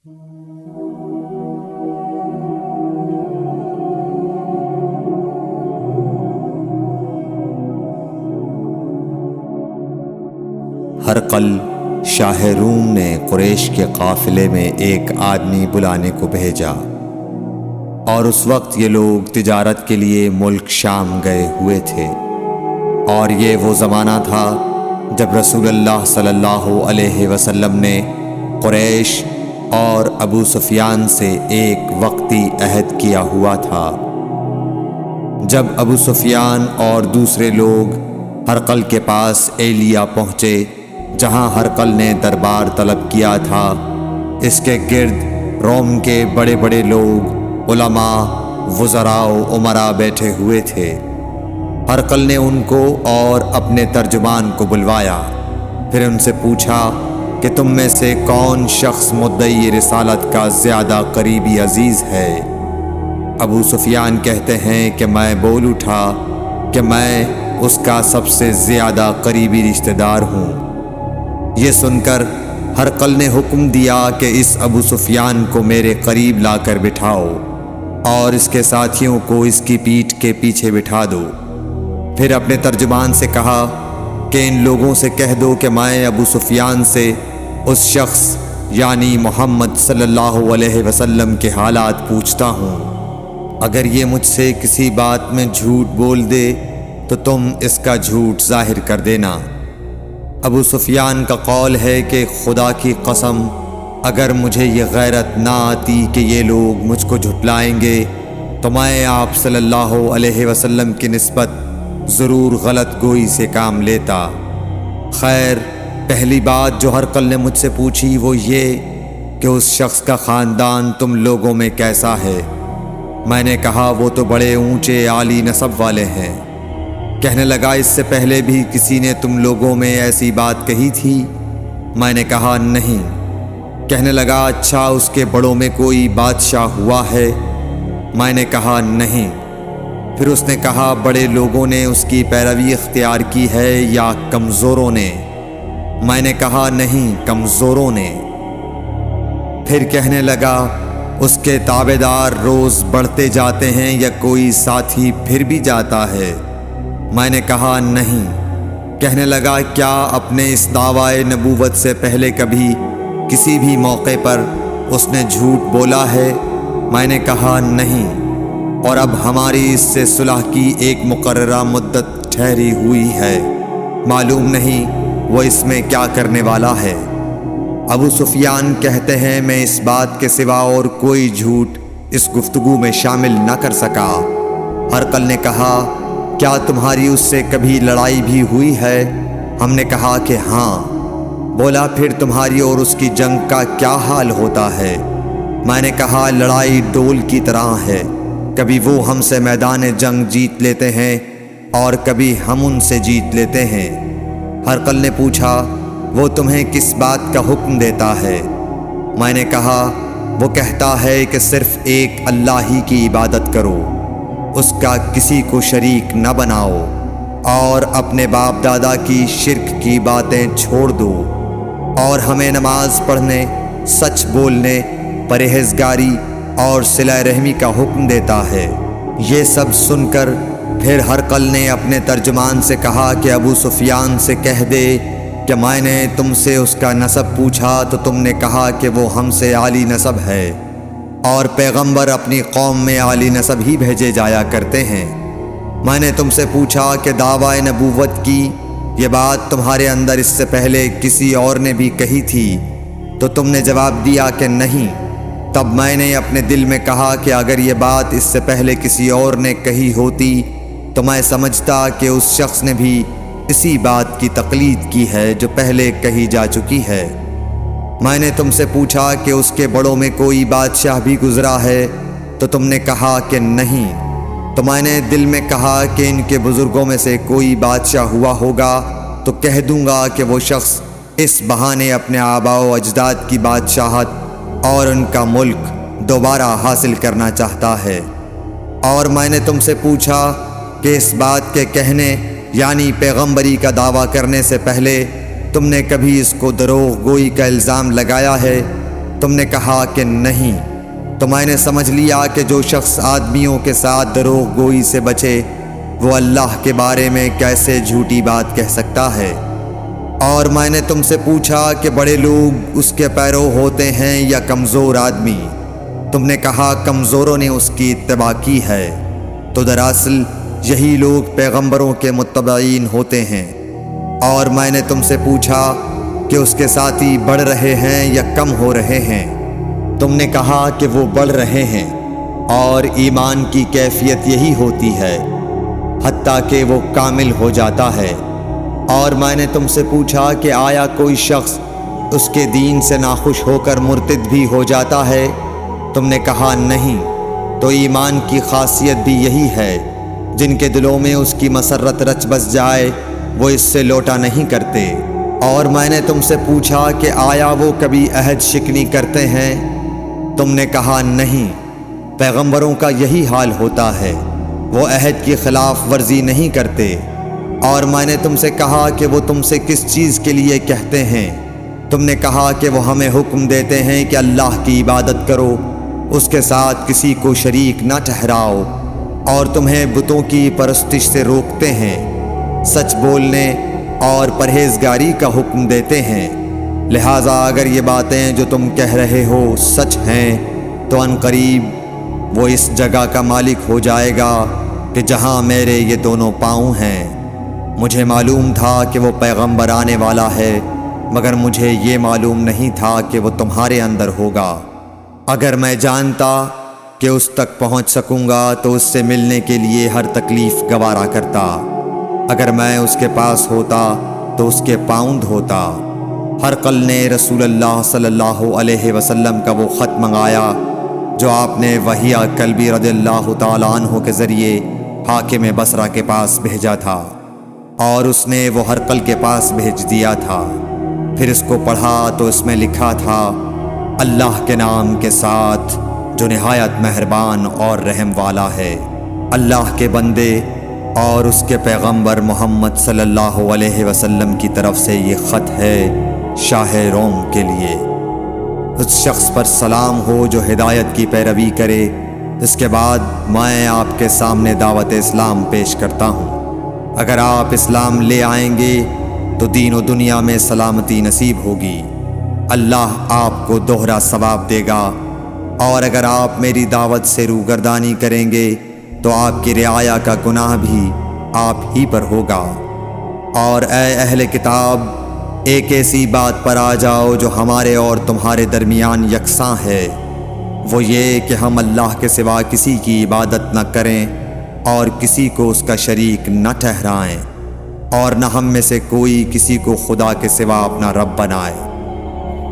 ہرقل شاہ روم نے قریش کے قافلے میں ایک آدمی بلانے کو بھیجا، اور اس وقت یہ لوگ تجارت کے لیے ملک شام گئے ہوئے تھے، اور یہ وہ زمانہ تھا جب رسول اللہ صلی اللہ علیہ وسلم نے قریش اور ابو سفیان سے ایک وقتی عہد کیا ہوا تھا۔ جب ابو سفیان اور دوسرے لوگ ہرقل کے پاس ایلیا پہنچے جہاں ہرقل نے دربار طلب کیا تھا، اس کے گرد روم کے بڑے بڑے لوگ، علماء، وزراء و امراء بیٹھے ہوئے تھے۔ ہرقل نے ان کو اور اپنے ترجمان کو بلوایا، پھر ان سے پوچھا کہ تم میں سے کون شخص مدعی رسالت کا زیادہ قریبی عزیز ہے؟ ابو سفیان کہتے ہیں کہ میں بول اٹھا کہ میں اس کا سب سے زیادہ قریبی رشتہ دار ہوں۔ یہ سن کر ہرقل نے حکم دیا کہ اس ابو سفیان کو میرے قریب لا کر بٹھاؤ اور اس کے ساتھیوں کو اس کی پیٹھ کے پیچھے بٹھا دو۔ پھر اپنے ترجمان سے کہا کہ ان لوگوں سے کہہ دو کہ میں ابو سفیان سے اس شخص یعنی محمد صلی اللہ علیہ وسلم کے حالات پوچھتا ہوں۔ اگر یہ مجھ سے کسی بات میں جھوٹ بول دے تو تم اس کا جھوٹ ظاہر کر دینا۔ ابو سفیان کا قول ہے کہ خدا کی قسم، اگر مجھے یہ غیرت نہ آتی کہ یہ لوگ مجھ کو جھٹلائیں گے تو میں آپ صلی اللہ علیہ وسلم کی نسبت ضرور غلط گوئی سے کام لیتا۔ خیر، پہلی بات جو ہرقل نے مجھ سے پوچھی وہ یہ کہ اس شخص کا خاندان تم لوگوں میں کیسا ہے؟ میں نے کہا وہ تو بڑے اونچے عالی نسب والے ہیں۔ کہنے لگا اس سے پہلے بھی کسی نے تم لوگوں میں ایسی بات کہی تھی؟ میں نے کہا نہیں۔ کہنے لگا اچھا اس کے بڑوں میں کوئی بادشاہ ہوا ہے؟ میں نے کہا نہیں۔ پھر اس نے کہا بڑے لوگوں نے اس کی پیروی اختیار کی ہے یا کمزوروں نے؟ میں نے کہا نہیں، کمزوروں نے۔ پھر کہنے لگا اس کے تابعدار روز بڑھتے جاتے ہیں یا کوئی ساتھی پھر بھی جاتا ہے؟ میں نے کہا نہیں۔ کہنے لگا کیا اپنے اس دعوی نبوت سے پہلے کبھی کسی بھی موقع پر اس نے جھوٹ بولا ہے؟ میں نے کہا نہیں، اور اب ہماری اس سے صلح کی ایک مقررہ مدت ٹھہری ہوئی ہے، معلوم نہیں وہ اس میں کیا کرنے والا ہے۔ ابو سفیان کہتے ہیں میں اس بات کے سوا اور کوئی جھوٹ اس گفتگو میں شامل نہ کر سکا۔ ہرقل نے کہا کیا تمہاری اس سے کبھی لڑائی بھی ہوئی ہے؟ ہم نے کہا کہ ہاں۔ بولا پھر تمہاری اور اس کی جنگ کا کیا حال ہوتا ہے؟ میں نے کہا لڑائی ڈول کی طرح ہے، کبھی وہ ہم سے میدان جنگ جیت لیتے ہیں اور کبھی ہم ان سے جیت لیتے ہیں۔ ہرقل نے پوچھا وہ تمہیں کس بات کا حکم دیتا ہے؟ میں نے کہا وہ کہتا ہے کہ صرف ایک اللہ ہی کی عبادت کرو، اس کا کسی کو شریک نہ بناؤ، اور اپنے باپ دادا کی شرک کی باتیں چھوڑ دو، اور ہمیں نماز پڑھنے، سچ بولنے، پرہیزگاری اور صلہ رحمی کا حکم دیتا ہے۔ یہ سب سن کر پھر ہرقل نے اپنے ترجمان سے کہا کہ ابو سفیان سے کہہ دے کہ میں نے تم سے اس کا نسب پوچھا تو تم نے کہا کہ وہ ہم سے عالی نسب ہے، اور پیغمبر اپنی قوم میں عالی نسب ہی بھیجے جایا کرتے ہیں۔ میں نے تم سے پوچھا کہ دعوی نبوت کی یہ بات تمہارے اندر اس سے پہلے کسی اور نے بھی کہی تھی؟ تو تم نے جواب دیا کہ نہیں۔ تب میں نے اپنے دل میں کہا کہ اگر یہ بات اس سے پہلے کسی اور نے کہی ہوتی تو میں سمجھتا کہ اس شخص نے بھی اسی بات کی تقلید کی ہے جو پہلے کہی جا چکی ہے۔ میں نے تم سے پوچھا کہ اس کے بڑوں میں کوئی بادشاہ بھی گزرا ہے؟ تو تم نے کہا کہ نہیں۔ تو میں نے دل میں کہا کہ ان کے بزرگوں میں سے کوئی بادشاہ ہوا ہوگا تو کہہ دوں گا کہ وہ شخص اس بہانے اپنے آباء و اجداد کی بادشاہت اور ان کا ملک دوبارہ حاصل کرنا چاہتا ہے۔ اور میں نے تم سے پوچھا کہ اس بات کے کہنے یعنی پیغمبری کا دعویٰ کرنے سے پہلے تم نے کبھی اس کو دروغ گوئی کا الزام لگایا ہے؟ تم نے کہا کہ نہیں، تو میں نے سمجھ لیا کہ جو شخص آدمیوں کے ساتھ دروغ گوئی سے بچے وہ اللہ کے بارے میں کیسے جھوٹی بات کہہ سکتا ہے۔ اور میں نے تم سے پوچھا کہ بڑے لوگ اس کے پیرو ہوتے ہیں یا کمزور آدمی؟ تم نے کہا کمزوروں نے اس کی اتباع کی ہے، تو دراصل یہی لوگ پیغمبروں کے متبعین ہوتے ہیں۔ اور میں نے تم سے پوچھا کہ اس کے ساتھی بڑھ رہے ہیں یا کم ہو رہے ہیں؟ تم نے کہا کہ وہ بڑھ رہے ہیں، اور ایمان کی کیفیت یہی ہوتی ہے حتیٰ کہ وہ کامل ہو جاتا ہے۔ اور میں نے تم سے پوچھا کہ آیا کوئی شخص اس کے دین سے ناخوش ہو کر مرتد بھی ہو جاتا ہے؟ تم نے کہا نہیں، تو ایمان کی خاصیت بھی یہی ہے، جن کے دلوں میں اس کی مسرت رچ بس جائے وہ اس سے لوٹا نہیں کرتے۔ اور میں نے تم سے پوچھا کہ آیا وہ کبھی عہد شکنی کرتے ہیں؟ تم نے کہا نہیں، پیغمبروں کا یہی حال ہوتا ہے، وہ عہد کی خلاف ورزی نہیں کرتے۔ اور میں نے تم سے کہا کہ وہ تم سے کس چیز کے لیے کہتے ہیں؟ تم نے کہا کہ وہ ہمیں حکم دیتے ہیں کہ اللہ کی عبادت کرو، اس کے ساتھ کسی کو شریک نہ ٹھہراؤ، اور تمہیں بتوں کی پرستش سے روکتے ہیں، سچ بولنے اور پرہیزگاری کا حکم دیتے ہیں۔ لہٰذا اگر یہ باتیں جو تم کہہ رہے ہو سچ ہیں تو ان قریب وہ اس جگہ کا مالک ہو جائے گا کہ جہاں میرے یہ دونوں پاؤں ہیں۔ مجھے معلوم تھا کہ وہ پیغمبر آنے والا ہے، مگر مجھے یہ معلوم نہیں تھا کہ وہ تمہارے اندر ہوگا۔ اگر میں جانتا کہ اس تک پہنچ سکوں گا تو اس سے ملنے کے لیے ہر تکلیف گوارا کرتا۔ اگر میں اس کے پاس ہوتا تو اس کے پاؤں دھوتا۔ ہرقل نے رسول اللہ صلی اللہ علیہ وسلم کا وہ خط منگایا جو آپ نے وحیہ کلبی رضی اللہ تعالیٰ عنہ کے ذریعے حاکم بصرہ کے پاس بھیجا تھا، اور اس نے وہ ہرقل کے پاس بھیج دیا تھا۔ پھر اس کو پڑھا تو اس میں لکھا تھا، اللہ کے نام کے ساتھ جو نہایت مہربان اور رحم والا ہے۔ اللہ کے بندے اور اس کے پیغمبر محمد صلی اللہ علیہ وسلم کی طرف سے یہ خط ہے شاہ روم کے لیے۔ اس شخص پر سلام ہو جو ہدایت کی پیروی کرے۔ اس کے بعد میں آپ کے سامنے دعوت اسلام پیش کرتا ہوں۔ اگر آپ اسلام لے آئیں گے تو دین و دنیا میں سلامتی نصیب ہوگی، اللہ آپ کو دوہرا ثواب دے گا۔ اور اگر آپ میری دعوت سے روگردانی کریں گے تو آپ کی رعایا کا گناہ بھی آپ ہی پر ہوگا۔ اور اے اہل کتاب، ایک ایسی بات پر آ جاؤ جو ہمارے اور تمہارے درمیان یکساں ہے، وہ یہ کہ ہم اللہ کے سوا کسی کی عبادت نہ کریں اور کسی کو اس کا شریک نہ ٹھہرائیں، اور نہ ہم میں سے کوئی کسی کو خدا کے سوا اپنا رب بنائے۔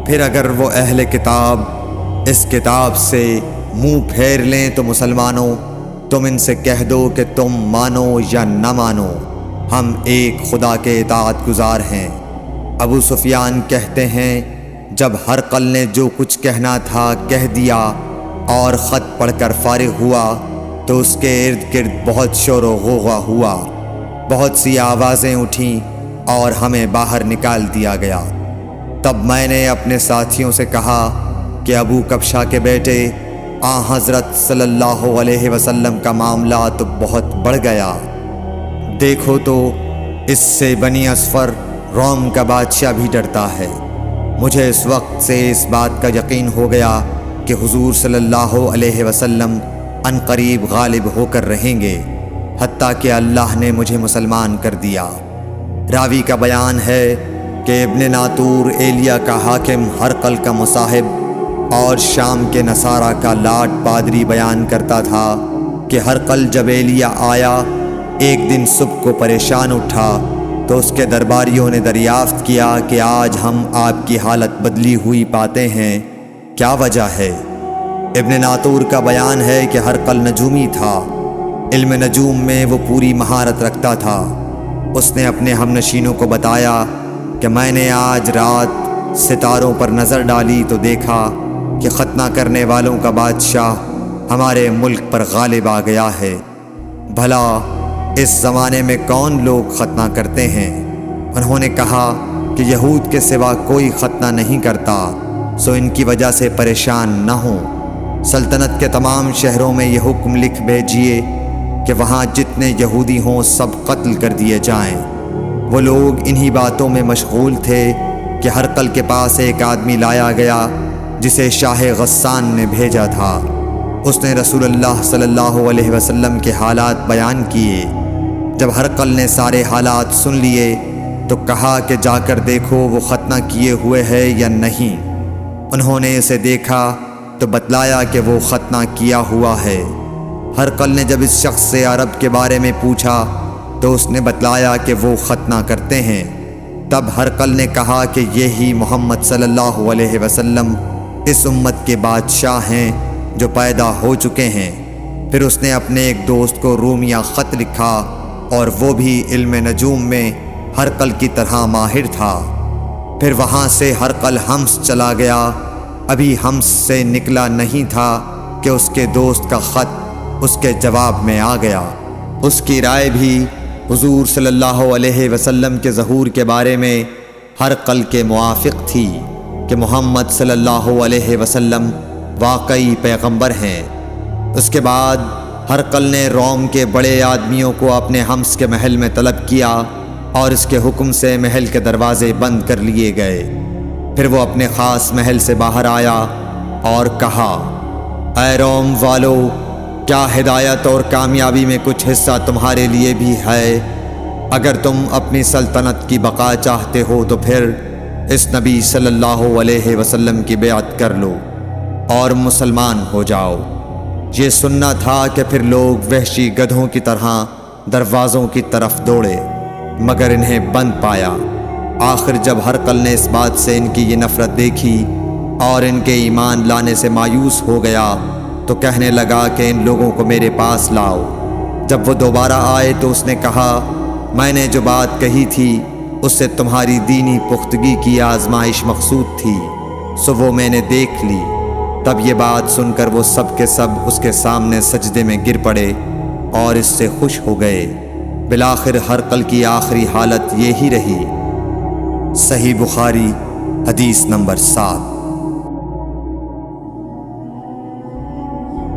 پھر اگر وہ اہل کتاب اس کتاب سے منہ پھیر لیں تو مسلمانوں، تم ان سے کہہ دو کہ تم مانو یا نہ مانو، ہم ایک خدا کے اطاعت گزار ہیں۔ ابو سفیان کہتے ہیں، جب ہرقل نے جو کچھ کہنا تھا کہہ دیا اور خط پڑھ کر فارغ ہوا تو اس کے ارد گرد بہت شور و غوغا ہوا، بہت سی آوازیں اٹھیں اور ہمیں باہر نکال دیا گیا۔ تب میں نے اپنے ساتھیوں سے کہا کہ ابو کبشہ کے بیٹے حضرت صلی اللہ علیہ وسلم کا معاملہ تو بہت بڑھ گیا۔ دیکھو تو اس سے بنی اصفر روم کا بادشاہ بھی ڈرتا ہے۔ مجھے اس وقت سے اس بات کا یقین ہو گیا کہ حضور صلی اللہ علیہ وسلم ان قریب غالب ہو کر رہیں گے، حتیٰ کہ اللہ نے مجھے مسلمان کر دیا۔ راوی کا بیان ہے کہ ابن ناطور ایلیا کا حاکم ہرقل کا مصاحب اور شام کے نصارہ کا لاٹ پادری بیان کرتا تھا کہ ہرقل جب ایلیا آیا ایک دن صبح کو پریشان اٹھا تو اس کے درباریوں نے دریافت کیا کہ آج ہم آپ کی حالت بدلی ہوئی پاتے ہیں، کیا وجہ ہے؟ ابن ناطور کا بیان ہے کہ ہرقل نجومی تھا، علم نجوم میں وہ پوری مہارت رکھتا تھا۔ اس نے اپنے ہم نشینوں کو بتایا کہ میں نے آج رات ستاروں پر نظر ڈالی تو دیکھا کہ ختنہ کرنے والوں کا بادشاہ ہمارے ملک پر غالب آ گیا ہے۔ بھلا اس زمانے میں کون لوگ ختنہ کرتے ہیں؟ انہوں نے کہا کہ یہود کے سوا کوئی ختنہ نہیں کرتا، سو ان کی وجہ سے پریشان نہ ہوں۔ سلطنت کے تمام شہروں میں یہ حکم لکھ بھیجیے کہ وہاں جتنے یہودی ہوں سب قتل کر دیے جائیں۔ وہ لوگ انہی باتوں میں مشغول تھے کہ ہرقل کے پاس ایک آدمی لایا گیا جسے شاہ غسان نے بھیجا تھا۔ اس نے رسول اللہ صلی اللہ علیہ وسلم کے حالات بیان کیے۔ جب ہرقل نے سارے حالات سن لیے تو کہا کہ جا کر دیکھو وہ ختنہ کیے ہوئے ہے یا نہیں۔ انہوں نے اسے دیکھا تو بتلایا کہ وہ ختنہ کیا ہوا ہے۔ ہرقل نے جب اس شخص سے عرب کے بارے میں پوچھا تو اس نے بتلایا کہ وہ ختنہ کرتے ہیں۔ تب ہرقل نے کہا کہ یہی محمد صلی اللہ علیہ وسلم اس امت کے بادشاہ ہیں جو پیدا ہو چکے ہیں۔ پھر اس نے اپنے ایک دوست کو رومیہ خط لکھا اور وہ بھی علم نجوم میں ہرقل کی طرح ماہر تھا۔ پھر وہاں سے ہرقل حمص چلا گیا۔ ابھی حمص سے نکلا نہیں تھا کہ اس کے دوست کا خط اس کے جواب میں آ گیا۔ اس کی رائے بھی حضور صلی اللہ علیہ وسلم کے ظہور کے بارے میں ہرقل کے موافق تھی کہ محمد صلی اللہ علیہ وسلم واقعی پیغمبر ہیں۔ اس کے بعد ہرقل نے روم کے بڑے آدمیوں کو اپنے حمص کے محل میں طلب کیا اور اس کے حکم سے محل کے دروازے بند کر لیے گئے۔ پھر وہ اپنے خاص محل سے باہر آیا اور کہا، اے روم والو، کیا ہدایت اور کامیابی میں کچھ حصہ تمہارے لیے بھی ہے؟ اگر تم اپنی سلطنت کی بقا چاہتے ہو تو پھر اس نبی صلی اللہ علیہ وسلم کی بیعت کر لو اور مسلمان ہو جاؤ۔ یہ سننا تھا کہ پھر لوگ وحشی گدھوں کی طرح دروازوں کی طرف دوڑے مگر انہیں بند پایا۔ آخر جب ہرقل نے اس بات سے ان کی یہ نفرت دیکھی اور ان کے ایمان لانے سے مایوس ہو گیا تو کہنے لگا کہ ان لوگوں کو میرے پاس لاؤ۔ جب وہ دوبارہ آئے تو اس نے کہا، میں نے جو بات کہی تھی اس سے تمہاری دینی پختگی کی آزمائش مقصود تھی، سو وہ میں نے دیکھ لی۔ تب یہ بات سن کر وہ سب کے سب اس کے سامنے سجدے میں گر پڑے اور اس سے خوش ہو گئے۔ بالآخر ہرقل کی آخری حالت یہی رہی۔ صحیح بخاری حدیث نمبر 7۔